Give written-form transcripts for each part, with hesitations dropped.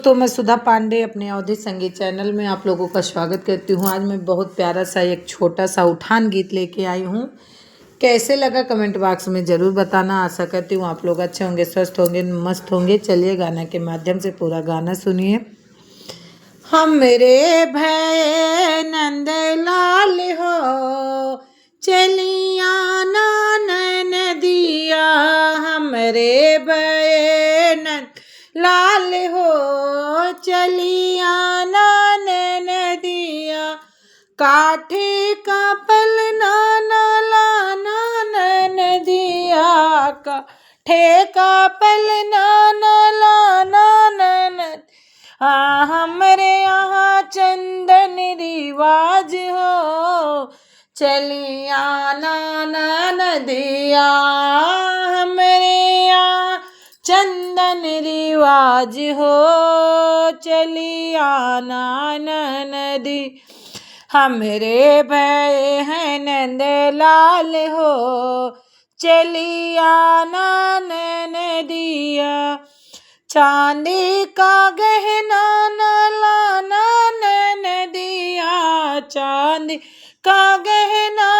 दोस्तों, मैं सुधा पांडे अपने अवधि संगीत चैनल में आप लोगों का स्वागत करती हूँ। आज मैं बहुत प्यारा सा एक छोटा सा उठान गीत लेके आई हूँ। कैसे लगा कमेंट बॉक्स में ज़रूर बताना। आशा करती हूँ आप लोग अच्छे होंगे, स्वस्थ होंगे, मस्त होंगे। चलिए गाना के माध्यम से पूरा गाना सुनिए। हमरे भय नंद लाल हो, चलिया नैन दिया। हमरे भय नंद लाल हो, चलिया नैन दिया। काठे का पलना लाना नैन दिया। काठे का पलना लाना नैन। हमरे यहाँ चंदन रिवाज हो, चलिया नाना दिया। हमरे यहाँ चंदन रिवाज हो, चलिया नाना दी। हमरे भय है नंद लाल हो, चलिया नाना दिया। चांदी का गहना लाना नैन दिया। चांदी का गहना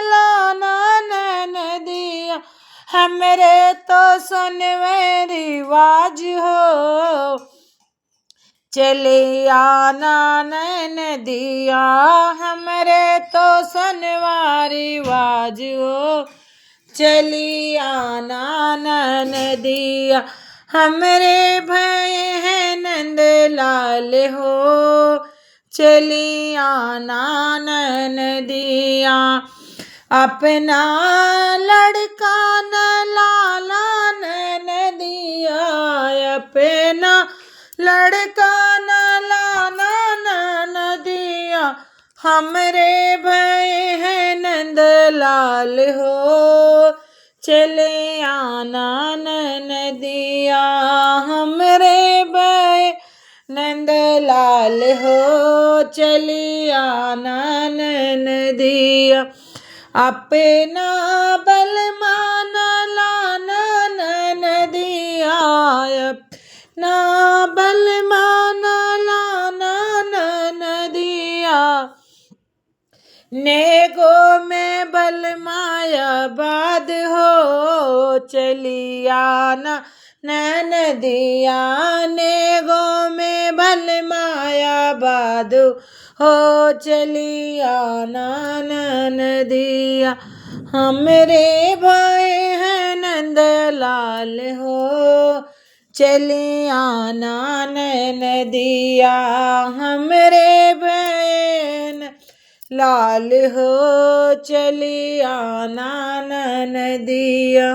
लाना नैन दिया। हमरे तो सुनवे रिवाज हो, चलिया नैन दिया। हमरे तो सुनवा रिवाज हो, चलिया नैन दिया। हमरे भय है नंद लाल हो, चलिया नैन दिया। अपना लड़का न लाला नैन दिया। अपना लड़का न लाला नैन दिया। हमरे भय है नंद लाल हो, चलिया नैन दिया। हमरे भय नंद लाल हो, चलिया नैन दिया। अपना बलमान लाना नैन दिया। अपना बलमान लाना नैन दिया। नेगो में बल माया बाद हो, चलिया नैन दिया। नेगो में बल माया बाद हो, चलिया नैन दिया। हमरे भय है नंद लाल हो, चलिया नैन दिया। हमरे भय लाल हो, चलिया नैन दिया।